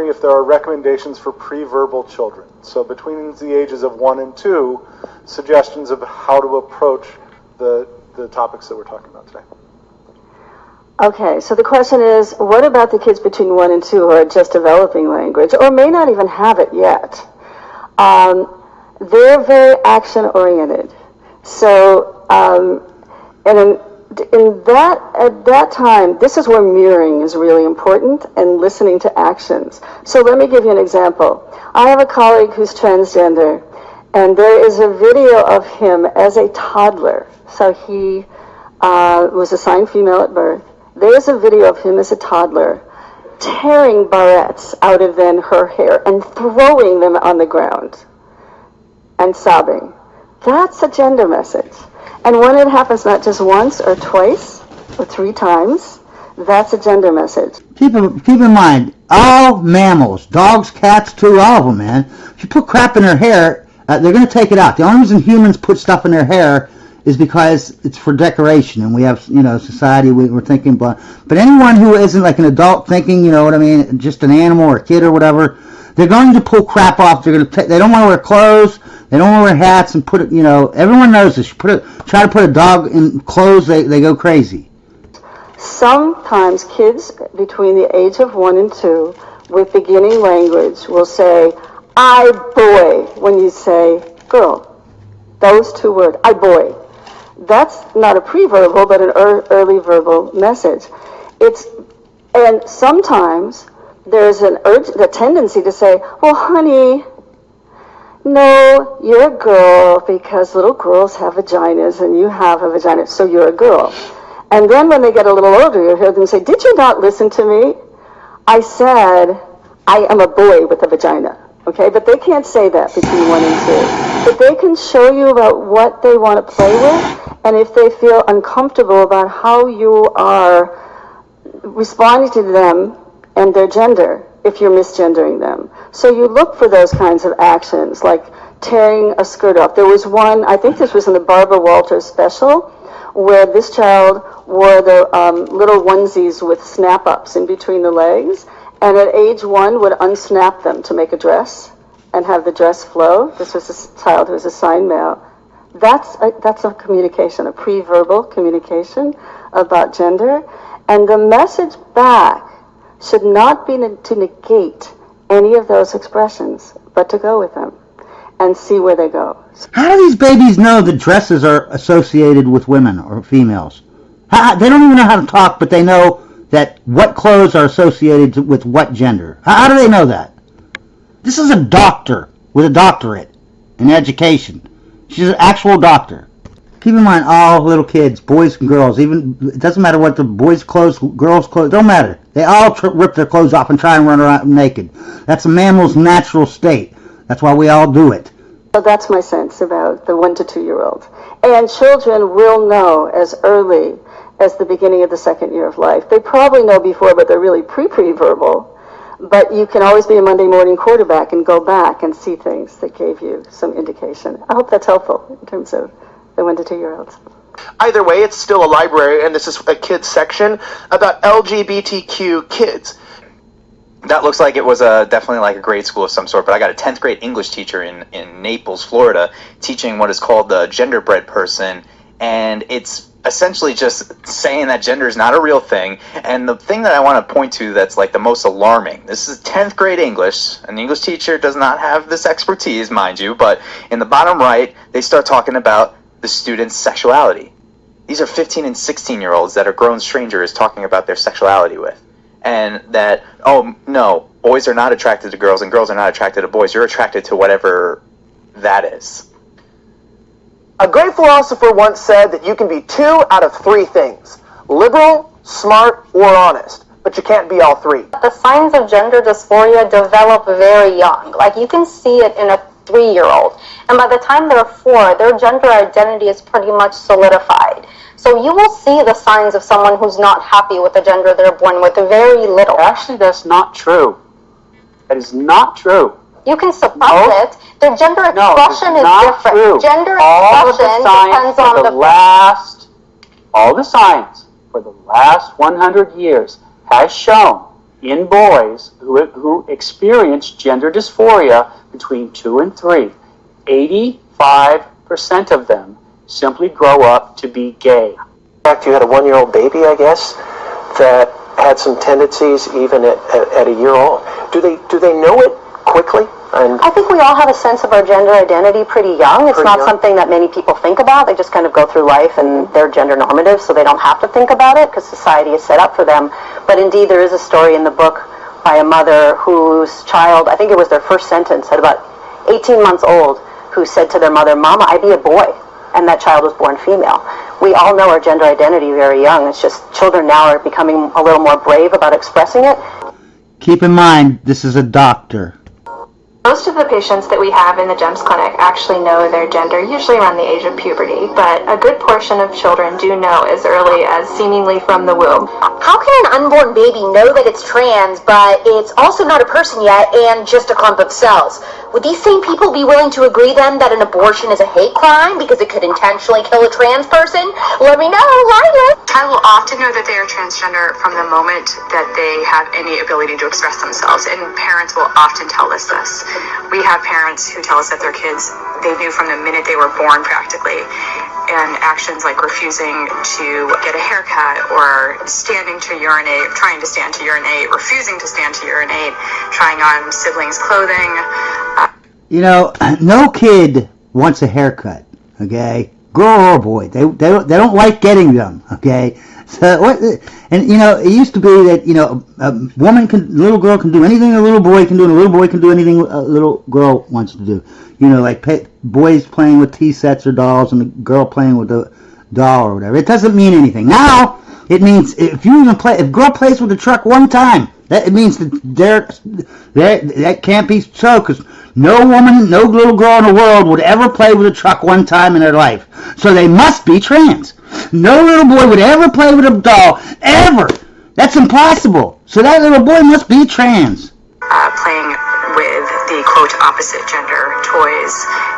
wondering if there are recommendations for pre-verbal children. So between the ages of 1 and 2, suggestions of how to approach the topics that we're talking about today. Okay, so the question is, what about the kids between 1 and 2 who are just developing language, or may not even have it yet? They're very action-oriented. So, at that time, this is where mirroring is really important, and listening to actions. So let me give you an example. I have a colleague who's transgender, and there is a video of him as a toddler. So he was assigned female at birth. There's a video of him as a toddler tearing barrettes out of her hair and throwing them on the ground and sobbing. That's a gender message. And when it happens not just once or twice or 3 times, that's a gender message. Keep in mind, all mammals, dogs, cats, too, all of them, man. If you put crap in their hair, they're going to take it out. The only reason humans put stuff in their hair is because it's for decoration, and we have, society, we're thinking, but anyone who isn't like an adult thinking, you know what I mean, just an animal or a kid or whatever, they're going to pull crap off. They don't want to wear clothes, they don't want to wear hats, and put it, everyone knows this. You try to put a dog in clothes, they go crazy. Sometimes kids between the age of 1 and 2 with beginning language will say, I boy, when you say girl. Those 2 words, I boy. That's not a pre-verbal, but an early verbal message. And sometimes there's the tendency to say, oh, honey, no, you're a girl because little girls have vaginas and you have a vagina, so you're a girl. And then when they get a little older, you'll hear them say, did you not listen to me? I said, I am a boy with a vagina. Okay, but they can't say that between 1 and 2. But they can show you about what they want to play with, and if they feel uncomfortable about how you are responding to them and their gender, if you're misgendering them. So you look for those kinds of actions, like tearing a skirt off. There was one, I think this was in the Barbara Walters special, where this child wore the little onesies with snap-ups in between the legs, and at age 1 would unsnap them to make a dress and have the dress flow. This was a child who was assigned male. That's a communication, a pre-verbal communication about gender. And the message back should not be to negate any of those expressions, but to go with them and see where they go. How do these babies know that dresses are associated with women or females? They don't even know how to talk, but they know that what clothes are associated with what gender. How do they know that? This is a doctor with a doctorate in education. She's an actual doctor. Keep in mind, all little kids, boys and girls, even, it doesn't matter what the boys' clothes, girls' clothes, don't matter. They all rip their clothes off and try and run around naked. That's a mammal's natural state. That's why we all do it. So that's my sense about the 1 to 2-year-old. And children will know as early as the beginning of the 2nd year of life. They probably know before, but they're really pre-verbal. But you can always be a Monday morning quarterback and go back and see things that gave you some indication. I hope that's helpful in terms of the 1 to 2-year-olds. Either way, it's still a library, and this is a kids section about LGBTQ kids. That looks like it was definitely like a grade school of some sort, but I got a 10th grade English teacher in Naples, Florida, teaching what is called the genderbread person, and it's essentially just saying that gender is not a real thing. And the thing that I want to point to that's like the most alarming, this is 10th grade English. An English teacher does not have this expertise, mind you, but in the bottom right, they start talking about the student's sexuality. These are 15 and 16-year-olds that are grown strangers talking about their sexuality with. And that, oh, no, boys are not attracted to girls and girls are not attracted to boys. You're attracted to whatever that is. A great philosopher once said that you can be 2 out of 3 things: liberal, smart, or honest, but you can't be all 3. The signs of gender dysphoria develop very young. Like, you can see it in a 3-year-old. And by the time they're 4, their gender identity is pretty much solidified. So you will see the signs of someone who's not happy with the gender they're born with very little. Actually, that's not true. That is not true. You can suppress it. The gender expression is different. True. Gender expression depends on all the science for the last 100 years has shown in boys who experience gender dysphoria between 2 and 3, 85% of them simply grow up to be gay. In fact, you had a 1-year-old baby, I guess, that had some tendencies even at a year old. Do they know it quickly? And I think we all have a sense of our gender identity pretty young. It's not something that many people think about. They just kind of go through life and they're gender normative, so they don't have to think about it because society is set up for them. But indeed, there is a story in the book by a mother whose child, I think it was their first sentence, at about 18 months old, who said to their mother, "Mama, I be a boy." And that child was born female. We all know our gender identity very young. It's just children now are becoming a little more brave about expressing it. Keep in mind, this is a doctor. Most of the patients that we have in the GEMS clinic actually know their gender, usually around the age of puberty, but a good portion of children do know as early as seemingly from the womb. How can an unborn baby know that it's trans, but it's also not a person yet and just a clump of cells? Would these same people be willing to agree then that an abortion is a hate crime because it could intentionally kill a trans person? Let me know. Hi, A child will often know that they are transgender from the moment that they have any ability to express themselves, and parents will often tell us this. We have parents who tell us that their kids, they knew from the minute they were born practically, and actions like refusing to get a haircut or standing to urinate, trying to stand to urinate, refusing to stand to urinate, trying on siblings' clothing. You know, no kid wants a haircut, okay? Girl or boy, they don't like getting them, okay? So what? And you know, it used to be that a little girl can do anything a little boy can do, and a little boy can do anything a little girl wants to do. You know, like boys playing with tea sets or dolls, and a girl playing with a doll or whatever. It doesn't mean anything. Now it means if a girl plays with a truck one time, it means that can't be so, because no woman, no little girl in the world would ever play with a truck one time in their life. So they must be trans. No little boy would ever play with a doll, ever. That's impossible. So that little boy must be trans. Playing with the quote opposite gender toys,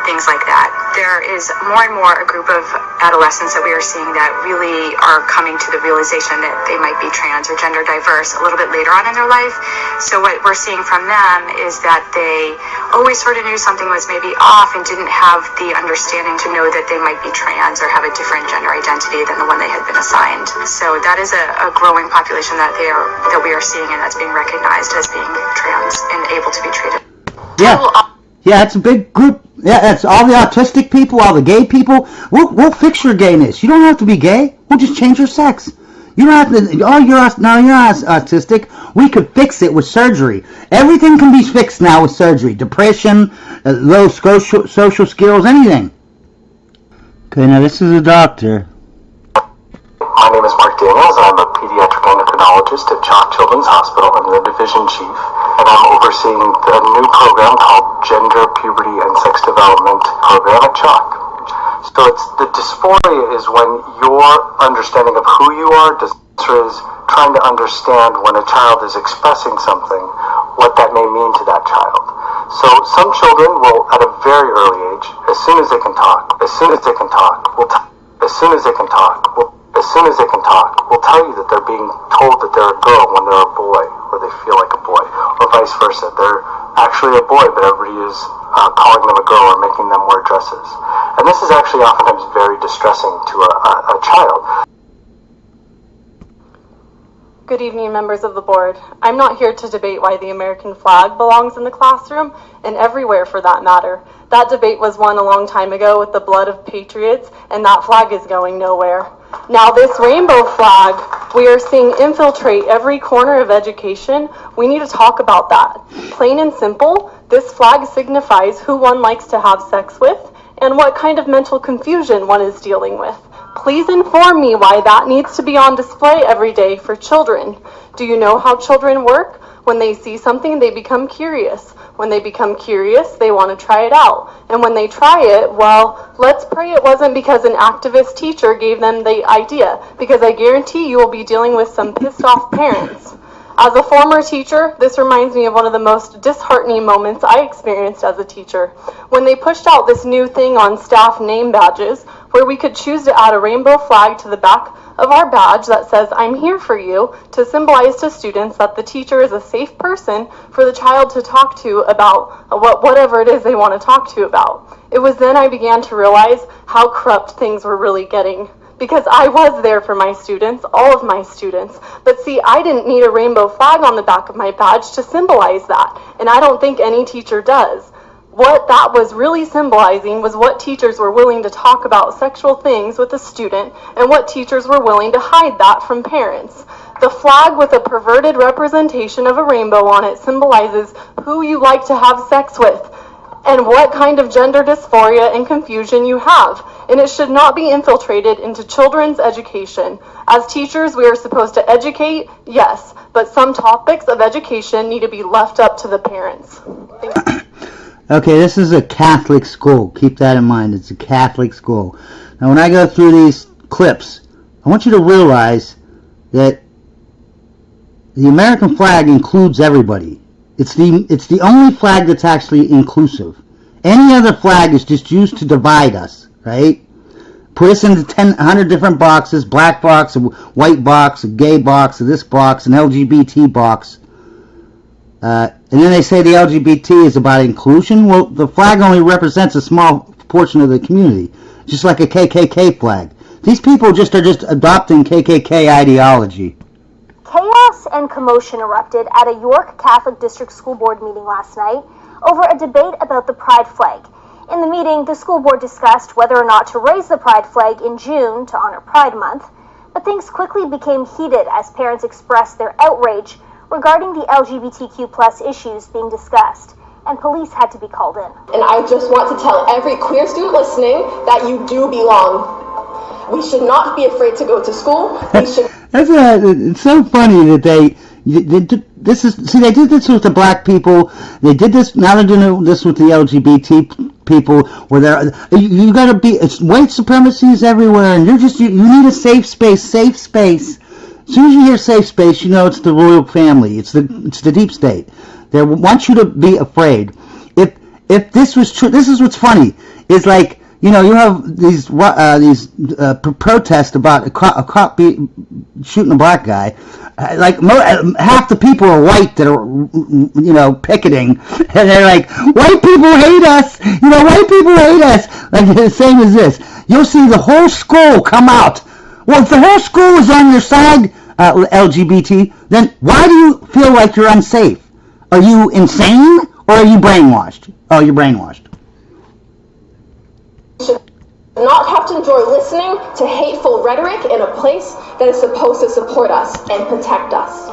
things like that. There is more and more a group of adolescents that we are seeing that really are coming to the realization that they might be trans or gender diverse a little bit later on in their life. So what we're seeing from them is that they always sort of knew something was maybe off and didn't have the understanding to know that they might be trans or have a different gender identity than the one they had been assigned. So that is a growing population that we are seeing, and that's being recognized as being trans and able to be treated. Yeah, it's a big group. Yeah, that's all the autistic people, all the gay people. We'll fix your gayness. You don't have to be gay. We'll just change your sex. You don't have to. Oh, you're not autistic. We could fix it with surgery. Everything can be fixed now with surgery. Depression, low social skills, anything. Okay, now this is a doctor. My name is Mark Daniels, and I'm a pediatric endocrinologist at Chalk Children's Hospital. I'm the division chief, and I'm overseeing a new program called Gender, Puberty, and Sex Development Program at Chalk. So the dysphoria is when your understanding of who you are is trying to understand when a child is expressing something, what that may mean to that child. So some children will, at a very early age, as soon as they can talk, will tell you that they're being told that they're a girl when they're a boy, or they feel like a boy, or vice versa. They're actually a boy, but everybody is calling them a girl or making them wear dresses. And this is actually oftentimes very distressing to a child. Good evening, members of the board. I'm not here to debate why the American flag belongs in the classroom, and everywhere for that matter. That debate was won a long time ago with the blood of patriots, and that flag is going nowhere. Now this rainbow flag we are seeing infiltrate every corner of education. We need to talk about that. Plain and simple, this flag signifies who one likes to have sex with and what kind of mental confusion one is dealing with. Please inform me why that needs to be on display every day for children. Do you know how children work? When they see something, they become curious. When they become curious, they want to try it out. And when they try it, well, let's pray it wasn't because an activist teacher gave them the idea, because I guarantee you will be dealing with some pissed off parents. As a former teacher, this reminds me of one of the most disheartening moments I experienced as a teacher. When they pushed out this new thing on staff name badges, where we could choose to add a rainbow flag to the back of our badge that says, "I'm here for you," to symbolize to students that the teacher is a safe person for the child to talk to about whatever it is they want to talk to about. It was then I began to realize how corrupt things were really getting. Because I was there for my students, all of my students. But see, I didn't need a rainbow flag on the back of my badge to symbolize that. And I don't think any teacher does. What that was really symbolizing was what teachers were willing to talk about sexual things with a student and what teachers were willing to hide that from parents. The flag with a perverted representation of a rainbow on it symbolizes who you like to have sex with and what kind of gender dysphoria and confusion you have. And it should not be infiltrated into children's education. As teachers, we are supposed to educate, yes, but some topics of education need to be left up to the parents. Okay, this is a Catholic school. Keep that in mind. It's a Catholic school. Now, when I go through these clips, I want you to realize that the American flag includes everybody. It's the only flag that's actually inclusive. Any other flag is just used to divide us, right? Put us into 100 different boxes, black box, a white box, a gay box, a this box, an LGBT box. And then they say the LGBT is about inclusion. Well, the flag only represents a small portion of the community, just like a KKK flag. These people are just adopting KKK ideology. Chaos and commotion erupted at a York Catholic District School Board meeting last night over a debate about the Pride flag. In the meeting, the school board discussed whether or not to raise the Pride flag in June to honor Pride Month, but things quickly became heated as parents expressed their outrage regarding the LGBTQ+ issues being discussed, and police had to be called in. And I just want to tell every queer student listening that you do belong. We should not be afraid to go to school. We should. It's so funny that they did this they did this with the black people. They did this, now they're doing this with the LGBT people, where you gotta be, it's white supremacy is everywhere, and you need a safe space. As soon as you hear safe space, you know it's the royal family. It's the deep state. They want you to be afraid. If this was true, this is what's funny. Is like, you know, you have these protests about a cop shooting a black guy. Like half the people are white that are, you know, picketing, and they're like, white people hate us. You know, white people hate us. Like the same as this. You'll see the whole school come out. Well, if the whole school is on your side, LGBT, then why do you feel like you're unsafe? Are you insane or are you brainwashed? Oh, you're brainwashed. Not have to enjoy listening to hateful rhetoric in a place that is supposed to support us and protect us.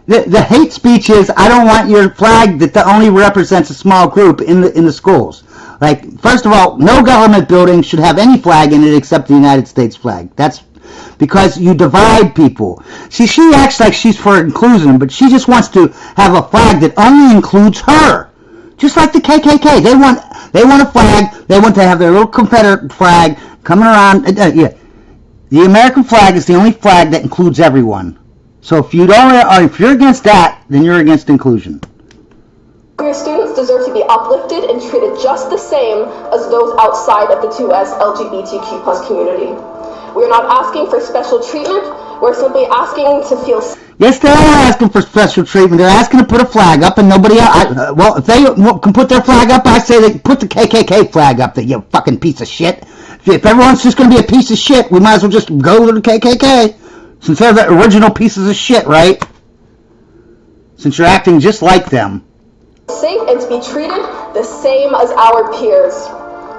The hate speech is, I don't want your flag that only represents a small group in the schools. Like, first of all, no government building should have any flag in it except the United States flag. That's because you divide people. See, she acts like she's for inclusion, but she just wants to have a flag that only includes her. Just like the KKK. They want a flag. They want to have their little Confederate flag coming around. Yeah. The American flag is the only flag that includes everyone. So if you're against that, then you're against inclusion. Queer students deserve to be uplifted and treated just the same as those outside of the 2S LGBTQ+ community. We're not asking for special treatment. We're simply asking to feel. Yes, they are asking for special treatment. They're asking to put a flag up, and nobody else. Well, if they can put their flag up, I say they put the KKK flag up there, you fucking piece of shit. If everyone's just going to be a piece of shit, we might as well just go to the KKK. Since they're the original pieces of shit, right? Since you're acting just like them. Safe and to be treated the same as our peers.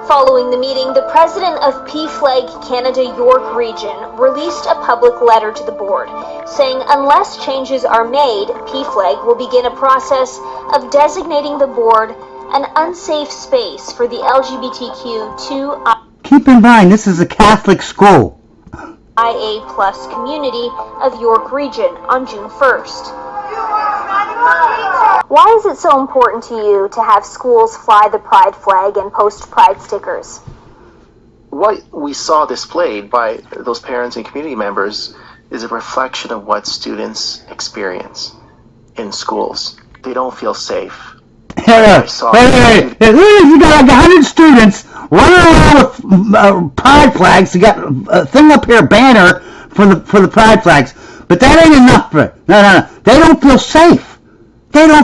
Following the meeting, the president of PFLAG Canada York Region released a public letter to the board, saying unless changes are made, PFLAG will begin a process of designating the board an unsafe space for the LGBTQ2 Keep in mind, this is a Catholic school. IA+ community of York Region on June 1st. Why is it so important to you to have schools fly the Pride flag and post Pride stickers? What we saw displayed by those parents and community members is a reflection of what students experience in schools. They don't feel safe. Hey, you got like 100 students running around with pride flags. You got a thing up here, banner for the pride flags. But that ain't enough for it. No. They don't feel safe. They don't